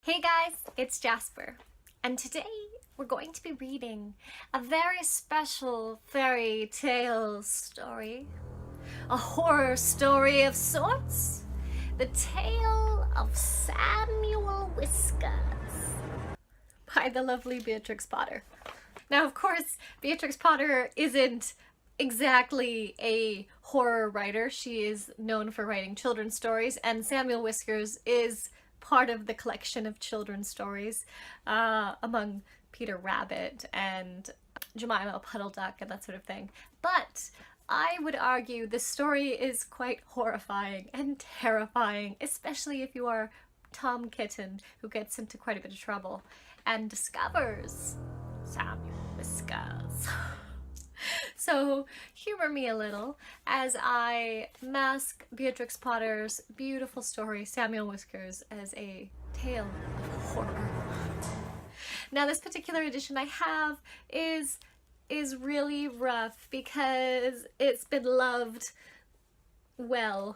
Hey guys, it's Jasper, and today we're going to be reading a very special fairy tale story. A horror story of sorts. The Tale of Samuel Whiskers by the lovely Beatrix Potter. Now, of course, Beatrix Potter isn't exactly a horror writer. She is known for writing children's stories, and Samuel Whiskers is part of the collection of children's stories among Peter Rabbit and Jemima Puddle Duck and that sort of thing. But I would argue this story is quite horrifying and terrifying, especially if you are Tom Kitten, who gets into quite a bit of trouble and discovers Samuel Whiskers. So humor me a little as I mask Beatrix Potter's beautiful story, Samuel Whiskers, as a tale of horror. Now this particular edition I have is really rough because it's been loved well.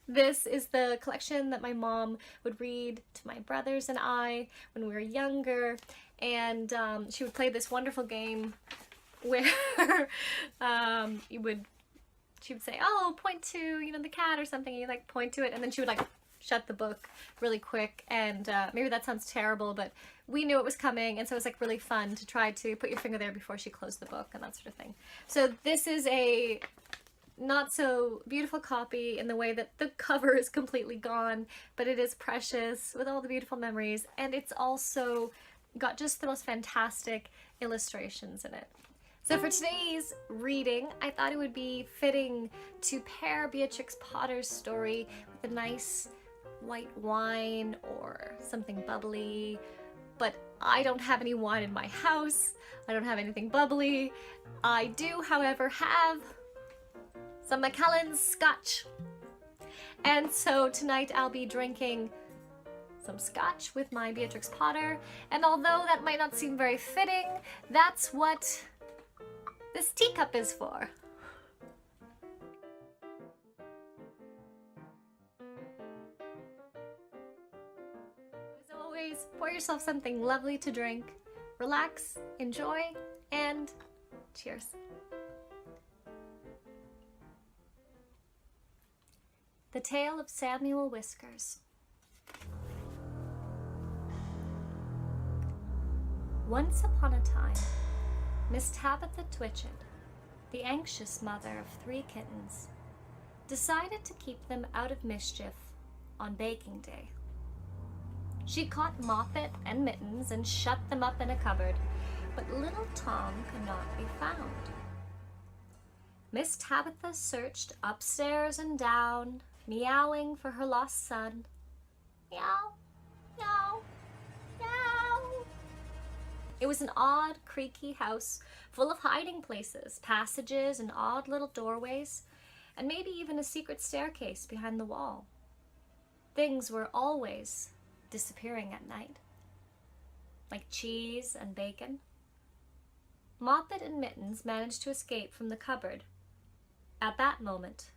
This is the collection that my mom would read to my brothers and I when we were younger, and she would play this wonderful game where she would say, oh, point to, the cat or something, and you like point to it, and then she would like shut the book really quick, and maybe that sounds terrible, but we knew it was coming, and so it was like really fun to try to put your finger there before she closed the book and that sort of thing. So this is a not so beautiful copy in the way that the cover is completely gone, but it is precious with all the beautiful memories, and it's also got just the most fantastic illustrations in it. So for today's reading, I thought it would be fitting to pair Beatrix Potter's story with a nice white wine or something bubbly, but I don't have any wine in my house. I don't have anything bubbly. I do, however, have some Macallan's Scotch. And so tonight I'll be drinking some scotch with my Beatrix Potter, and although that might not seem very fitting, that's what this teacup is for. As always, pour yourself something lovely to drink, relax, enjoy, and cheers. The Tale of Samuel Whiskers. Once upon a time, Miss Tabitha Twitchett, the anxious mother of 3 kittens, decided to keep them out of mischief on baking day. She caught Moppet and Mittens and shut them up in a cupboard, but little Tom could not be found. Miss Tabitha searched upstairs and down, meowing for her lost son. Meow, meow, meow. It was an odd, creaky house full of hiding places, passages, and odd little doorways, and maybe even a secret staircase behind the wall. Things were always disappearing at night, like cheese and bacon. Moppet and Mittens managed to escape from the cupboard. At that moment,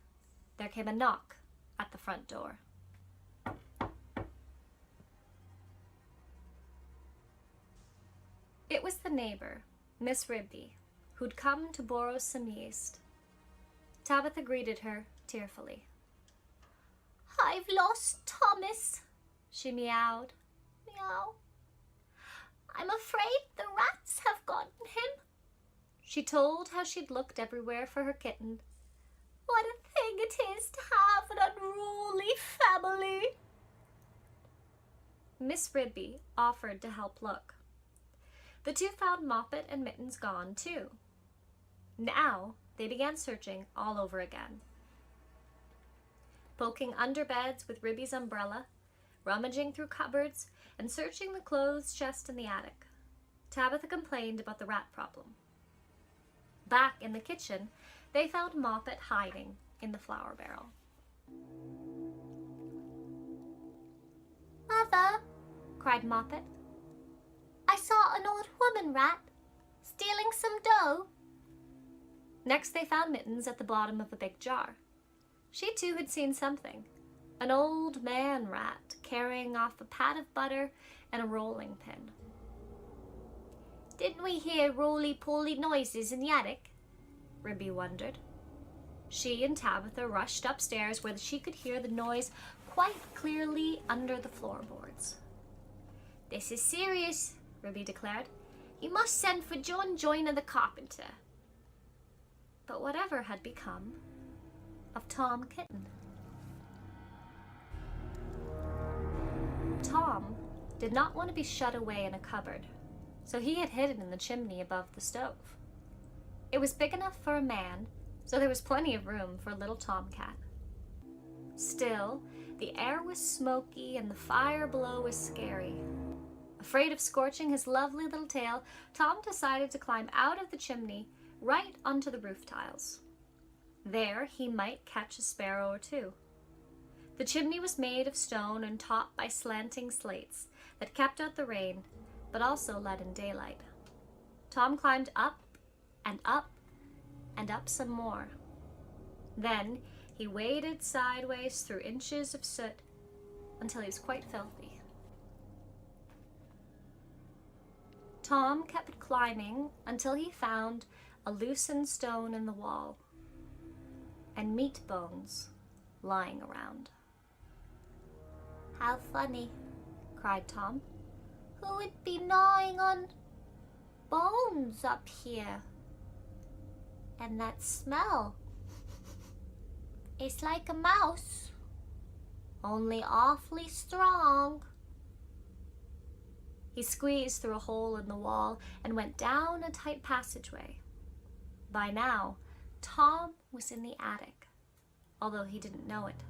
there came a knock at the front door. It was the neighbor, Miss Rigby, who'd come to borrow some yeast. Tabitha greeted her tearfully. "I've lost Thomas," she meowed. Meow. "I'm afraid the rats have gotten him." She told how she'd looked everywhere for her kitten. "What a thing it is to have an unruly family." Miss Rigby offered to help look. The two found Moppet and Mittens gone, too. Now they began searching all over again. Poking under beds with Ribby's umbrella, rummaging through cupboards, and searching the clothes chest in the attic, Tabitha complained about the rat problem. Back in the kitchen, they found Moppet hiding in the flour barrel. "Mother," cried Moppet, "I saw an old woman rat stealing some dough." Next they found Mittens at the bottom of a big jar. She too had seen something, an old man rat carrying off a pat of butter and a rolling pin. "Didn't we hear roly-poly noises in the attic?" Ribby wondered. She and Tabitha rushed upstairs where she could hear the noise quite clearly under the floorboards. "This is serious," Ribby declared. "You must send for John Joyner the carpenter." But whatever had become of Tom Kitten? Tom did not want to be shut away in a cupboard, so he had hidden in the chimney above the stove. It was big enough for a man, so there was plenty of room for a little tomcat. Still, the air was smoky and the fire below was scary. Afraid of scorching his lovely little tail, Tom decided to climb out of the chimney right onto the roof tiles. There he might catch a sparrow or two. The chimney was made of stone and topped by slanting slates that kept out the rain, but also let in daylight. Tom climbed up and up and up some more. Then he waded sideways through inches of soot until he was quite filthy. Tom kept climbing until he found a loosened stone in the wall and meat bones lying around. "How funny," cried Tom. "Who would be gnawing on bones up here? And that smell, it's like a mouse, only awfully strong." He squeezed through a hole in the wall and went down a tight passageway. By now, Tom was in the attic, although he didn't know it.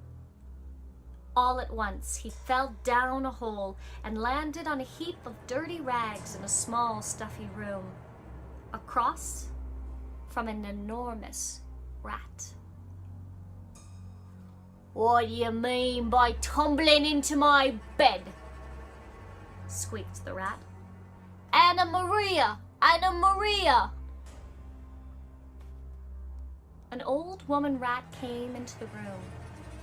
All at once, he fell down a hole and landed on a heap of dirty rags in a small, stuffy room, across from an enormous rat. "What do you mean by tumbling into my bed?" squeaked the rat. "Anna Maria! Anna Maria!" An old woman rat came into the room.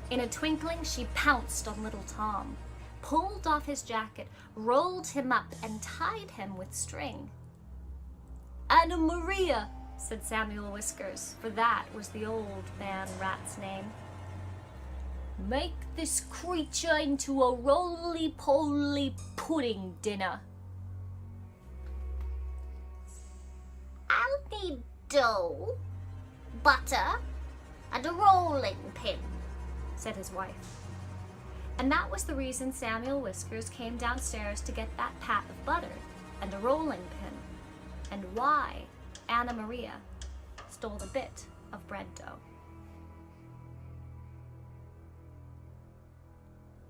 In a twinkling, she pounced on little Tom, pulled off his jacket, rolled him up, and tied him with string. "Anna Maria," said Samuel Whiskers, for that was the old man rat's name. "Make this creature into a roly-poly pudding dinner." "I'll need dough, butter, and a rolling pin," said his wife. And that was the reason Samuel Whiskers came downstairs to get that pat of butter and a rolling pin, and why Anna Maria stole a bit of bread dough.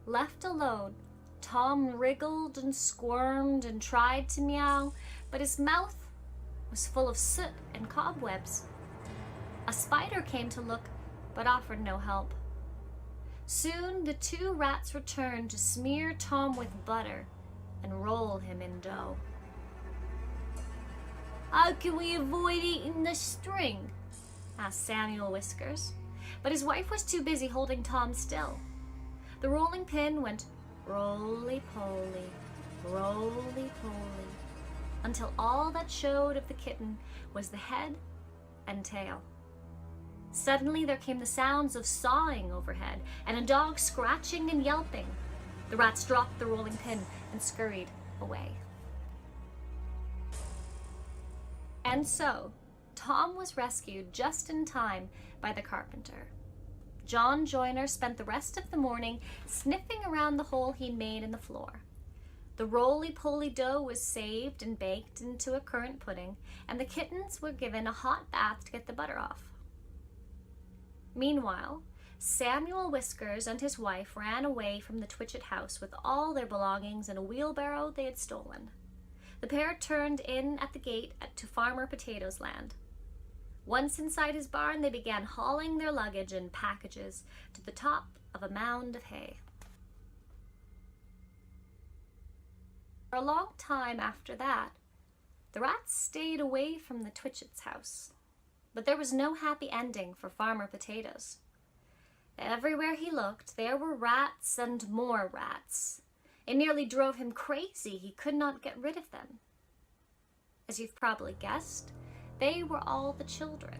Left alone, Tom wriggled and squirmed and tried to meow, but his mouth was full of soot and cobwebs. A spider came to look, but offered no help. Soon the two rats returned to smear Tom with butter and roll him in dough. "How can we avoid eating the string?" asked Samuel Whiskers, but his wife was too busy holding Tom still. The rolling pin went roly-poly, roly-poly, until all that showed of the kitten was the head and tail. Suddenly there came the sounds of sawing overhead and a dog scratching and yelping. The rats dropped the rolling pin and scurried away. And so, Tom was rescued just in time by the carpenter. John Joyner spent the rest of the morning sniffing around the hole he'd made in the floor. The roly-poly dough was saved and baked into a currant pudding, and the kittens were given a hot bath to get the butter off. Meanwhile, Samuel Whiskers and his wife ran away from the Twitchett house with all their belongings in a wheelbarrow they had stolen. The pair turned in at the gate to Farmer Potato's land. Once inside his barn, they began hauling their luggage and packages to the top of a mound of hay. For a long time after that, the rats stayed away from the Twitchett's house. But there was no happy ending for Farmer Potatoes. Everywhere he looked, there were rats and more rats. It nearly drove him crazy. He could not get rid of them. As you've probably guessed, they were all the children,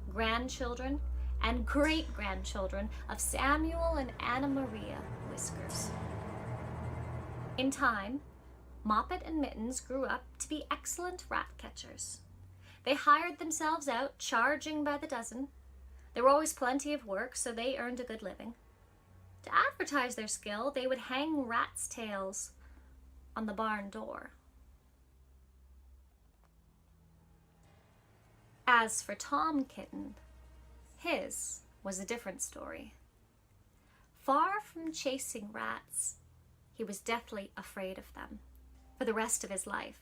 grandchildren, and great-grandchildren of Samuel and Anna Maria Whiskers. In time, Moppet and Mittens grew up to be excellent rat catchers. They hired themselves out, charging by the dozen. There were always plenty of work, so they earned a good living. To advertise their skill, they would hang rats' tails on the barn door. As for Tom Kitten, his was a different story. Far from chasing rats, he was deathly afraid of them for the rest of his life.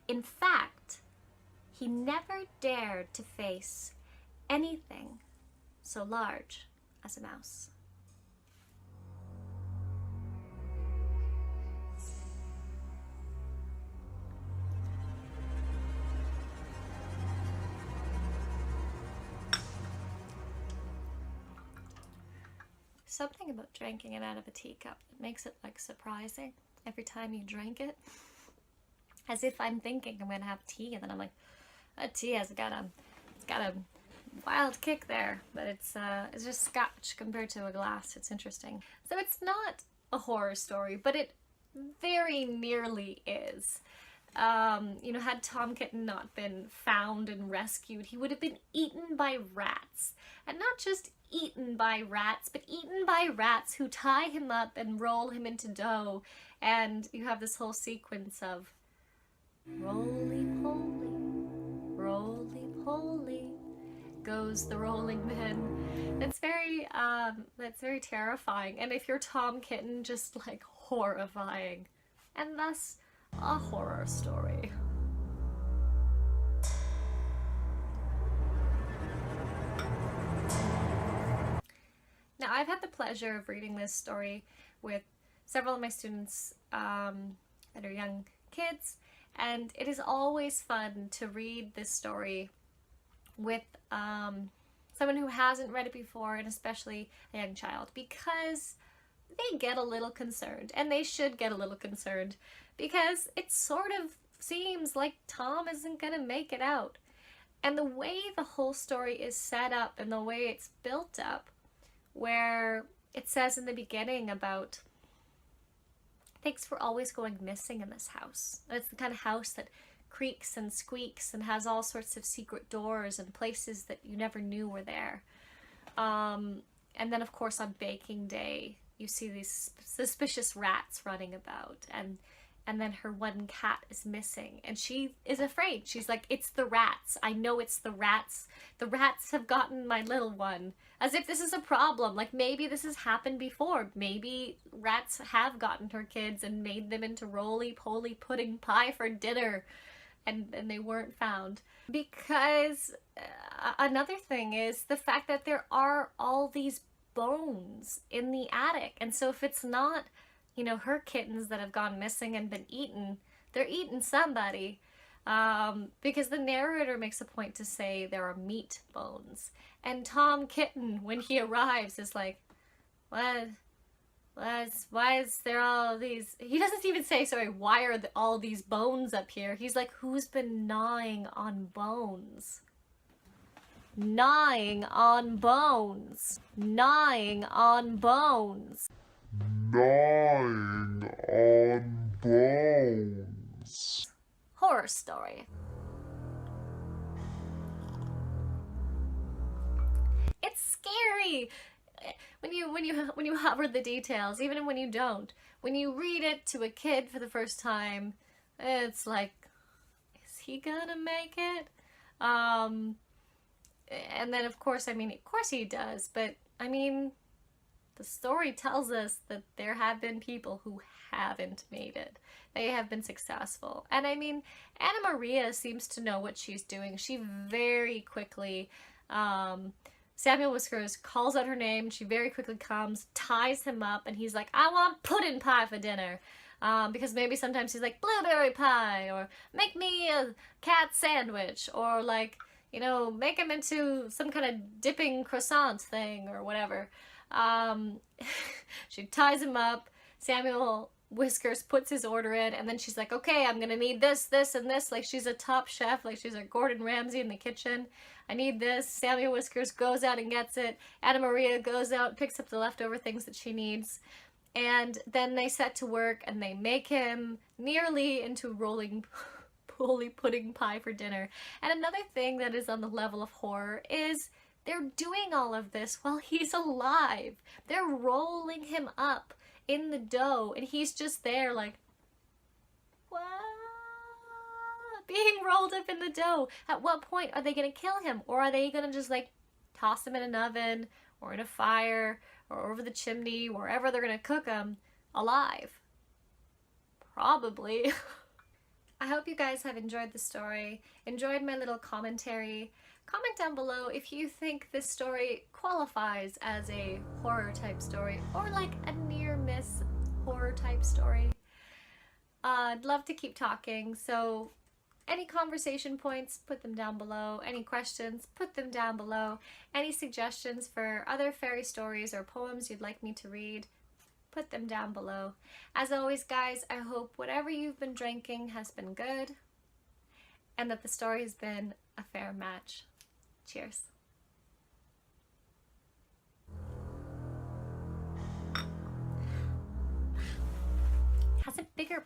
In fact, he never dared to face anything so large as a mouse. Something about drinking it out of a teacup that makes it like surprising every time you drink it. As if I'm thinking I'm gonna have tea, and then I'm like, that tea has got a wild kick there, but it's just scotch compared to a glass. It's interesting. So it's not a horror story, but it very nearly is. You know, had Tom Kitten not been found and rescued, he would have been eaten by rats. And not just eaten by rats, but eaten by rats who tie him up and roll him into dough. And you have this whole sequence of roly-poly, goes the rolling pin. That's very terrifying. And if you're Tom Kitten, just like horrifying. And thus, a horror story. Now, I've had the pleasure of reading this story with several of my students that are young kids, and it is always fun to read this story with someone who hasn't read it before, and especially a young child, because they get a little concerned, and they should get a little concerned, because it sort of seems like Tom isn't gonna make it out. And the way the whole story is set up and the way it's built up, where it says in the beginning about things were always going missing in this house. And it's the kind of house that creaks and squeaks and has all sorts of secret doors and places that you never knew were there. And then, of course, on baking day, you see these suspicious rats running about, and then her one cat is missing, and she is afraid. She's like, it's the rats. I know it's the rats. The rats have gotten my little one. As if this is a problem. Like, maybe this has happened before. Maybe rats have gotten her kids and made them into roly-poly pudding pie for dinner, and they weren't found. Because another thing is the fact that there are all these bones in the attic. And so if it's not, you know, her kittens that have gone missing and been eaten, they're eating somebody. Because the narrator makes a point to say there are meat bones. And Tom Kitten, when he arrives, is like, why is there all these... He doesn't even say, sorry, why are all these bones up here? He's like, who's been gnawing on bones? Gnawing on bones. Gnawing on bones. Gnawing on bones. Horror story. It's scary when you hover the details, even when you don't. When you read it to a kid for the first time, it's like, is he gonna make it? And then of course he does, but I mean, the story tells us that there have been people who haven't made it. They have been successful. And I mean, Anna Maria seems to know what she's doing. She very quickly, Samuel Whiskers calls out her name. She very quickly comes, ties him up, and he's like, I want pudding pie for dinner. Because maybe sometimes he's like, blueberry pie, or make me a cat sandwich, or like, you know, make him into some kind of dipping croissant thing, or whatever. She ties him up. Samuel Whiskers puts his order in, and then she's like, okay, I'm gonna need this, this, and this. Like, she's a top chef, like she's a Gordon Ramsay in the kitchen. I need this. Samuel Whiskers goes out and gets it. Anna Maria goes out, picks up the leftover things that she needs. And then they set to work and they make him nearly into rolling roly pudding pie for dinner. And another thing that is on the level of horror is they're doing all of this while he's alive. They're rolling him up in the dough and he's just there like, what? Being rolled up in the dough. At what point are they gonna kill him? Or are they gonna just like toss him in an oven or in a fire or over the chimney, wherever they're gonna cook him alive? Probably. I hope you guys have enjoyed the story, enjoyed my little commentary. Comment down below if you think this story qualifies as a horror type story or like a near miss horror type story. I'd love to keep talking, so any conversation points, put them down below. Any questions, put them down below. Any suggestions for other fairy stories or poems you'd like me to read, put them down below. As always, guys, I hope whatever you've been drinking has been good and that the story has been a fair match. Cheers. Has a bigger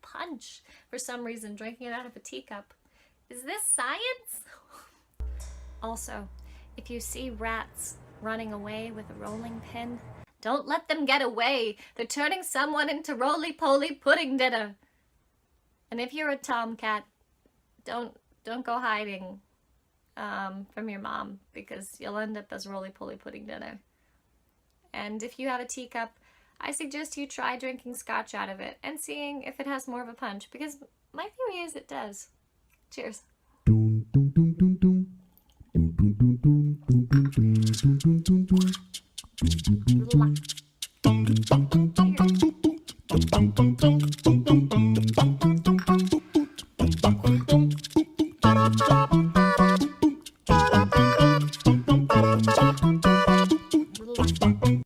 punch for some reason, drinking it out of a teacup. Is this science? Also, if you see rats running away with a rolling pin, don't let them get away. They're turning someone into roly-poly pudding dinner. And if you're a tomcat, don't go hiding from your mom, because you'll end up as roly-poly pudding dinner. And if you have a teacup, I suggest you try drinking scotch out of it and seeing if it has more of a punch, because my theory is it does. Cheers.